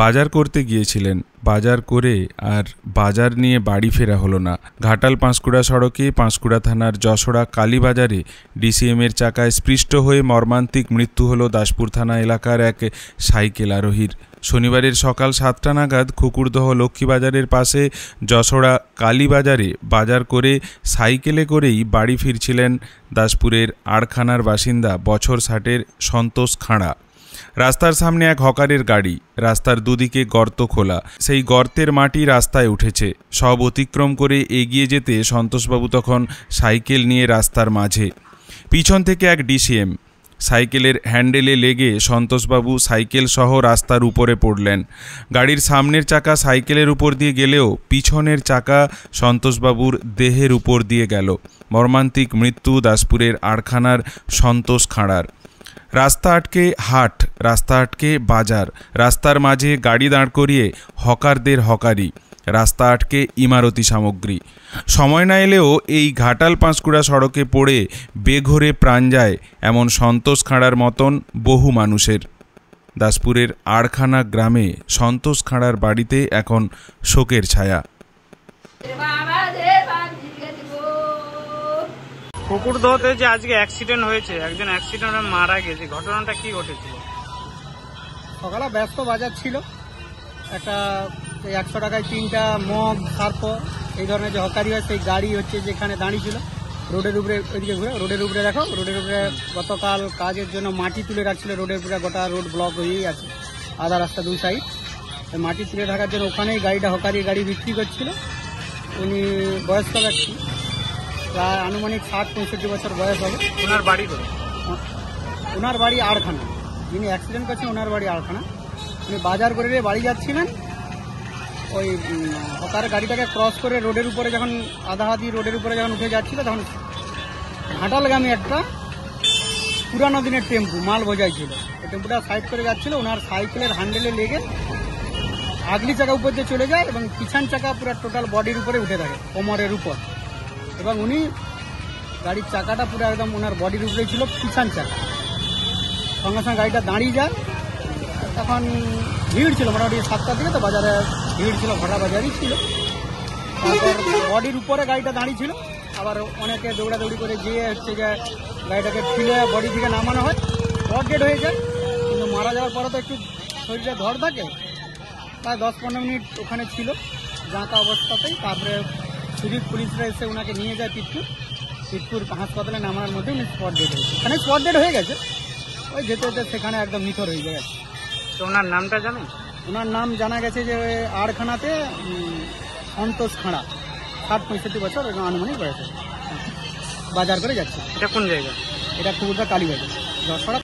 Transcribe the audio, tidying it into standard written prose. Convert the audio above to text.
বাজার করতে গিয়েছিলেন। বাজার করে আর বাজার নিয়ে বাড়ি ফেরা হলো না। ঘাটাল পাঁশকুড়া সড়কে পাঁশকুড়া থানার যশোড়া কালীবাজারে ডিসিএমের চাকায় স্পৃষ্ট হয়ে মর্মান্তিক মৃত্যু হলো দাসপুর থানা এলাকার এক সাইকেল আরোহীর। শনিবারের সকাল 7টা নাগাদ খুকুরদহ লক্ষ্মীবাজারের পাশে যশোড়া কালীবাজারে বাজার করে সাইকেলে করেই বাড়ি ফিরছিলেন দাসপুরের আড়খানার বাসিন্দা বছর 60-এর সন্তোষ খাঁড়া। রাস্তার সামনে এক হকারের গাড়ি, রাস্তার দুদিকে গর্ত খোলা, সেই গর্তের মাটি রাস্তায় উঠেছে। সব অতিক্রম করে এগিয়ে যেতে সন্তোষবাবু তখন সাইকেল নিয়ে রাস্তার মাঝে। পিছন থেকে এক ডিসিএম সাইকেলের হ্যান্ডেলে লেগে সন্তোষবাবু সাইকেল সহ রাস্তার উপরে পড়লেন। গাড়ির সামনের চাকা সাইকেলের উপর দিয়ে গেলেও পিছনের চাকা সন্তোষবাবুর দেহের উপর দিয়ে গেল। মর্মান্তিক মৃত্যু দাসপুরের আড়খানার সন্তোষ খাঁড়ার। রাস্তা আটকে হাট, রাস্তা আটকে বাজার, রাস্তার মাঝে গাড়ি দাঁড় করিয়ে হকারদের হকারি, রাস্তা আটকে ইমারতি সামগ্রী। সময় না এলেও এই ঘাটাল পাঁশকুড়া সড়কে পড়ে বেঘোরে প্রাণ যায় এমন সন্তোষ খাঁড়ার মতন বহু মানুষের। দাসপুরের আড়খানা গ্রামে সন্তোষ খাঁড়ার বাড়িতে এখন শোকের ছায়া। খুকুরদহতে যে আজকে অ্যাক্সিডেন্ট হয়েছে, একজন অ্যাক্সিডেন্টে মারা গেছে, ঘটনাটা কি ঘটেছিল? সকালে ব্যস্ত বাজার ছিল, একটা 100 টাকায় 3টা মগ সার্প এই ধরনের যে হকারি হয় সেই গাড়ি হচ্ছে যেখানে দাঁড়িয়ে ছিল রোডের উপরে, ওইদিকে ঘুরে রোডের উপরে দেখো, রোডের উপরে গতকাল কাজের জন্য মাটি তুলে রাখছিল। রোডের উপরে গোটা রোড ব্লক হয়েই আছে, আধা রাস্তা দুই সাইড। মাটি তুলে রাখার জন্য ওখানেই গাড়িটা হকারি গাড়ি বিক্রি করছিল। উনি বয়স্ক ব্যক্তি, প্রায় আনুমানিক 60-65 বছর বয়স হবে। ওনার বাড়ি করে? ওনার বাড়ি আড়খানা। যিনি অ্যাক্সিডেন্ট করছেন ওনার বাড়ি আড়খানা। উনি বাজার করে বাড়ি যাচ্ছিলেন, ওই হকার গাড়িটাকে ক্রস করে রোডের উপরে যখন আধাহাতি রোডের উপরে যখন উঠে যাচ্ছিল তখন ঘাটালগামী একটা পুরানো দিনের টেম্পু মাল বোঝাই ছিল, ওই টেম্পুটা সাইড করে যাচ্ছিল। ওনার সাইকেলের হ্যান্ডেলে লেগে আগলি চাকা উপর দিয়ে চলে যায় এবং পিছন চাকা পুরো টোটাল বডির উপরে উঠে থাকে, কোমরের উপর। এবং উনি গাড়ির চাকাটা পুরো একদম ওনার বডির উপরে ছিল, পিছন চাকা। সঙ্গে সঙ্গে গাড়িটা দাঁড়িয়ে যায়। তখন ভিড় ছিল, মোটামুটি 7টার দিকে তো বাজারে ভিড় ছিল, ভরা বাজারই ছিল। তারপর বডির উপরে গাড়িটা দাঁড়িয়ে ছিল, আবার অনেকে দৌড়াদৌড়ি করে যেয়ে হচ্ছে যে গাড়িটাকে ঠেলে বডি থেকে নামানো হয়, স্পট ডেড হয়ে যায়। কিন্তু মারা যাওয়ার পরে তো একটু শরীরে ধর থাকে, প্রায় 10-15 মিনিট ওখানে ছিল জাঁকা অবস্থাতেই। তারপরে সিভিক পুলিশরা এসে ওনাকে নিয়ে যায় পিটপুর হাসপাতালে নামানোর মধ্যে উনি স্পট ডেড হয়েছে। ওখানে স্পট ডেড হয়ে গেছে, ওই যেতে যেতে সেখানে একদম নিথর হয়ে গেছে। তো ওনার নামটা জানেন? ওনার নাম জানা গেছে যে আড়খানাতে সন্তোষ খাঁড়া, 60-65 বছর আনুমানিক বয়স। বাজার করে যাচ্ছে। এটা কোন জায়গা? এটা খুকুরদহ কালীবাজার, যশোড়া।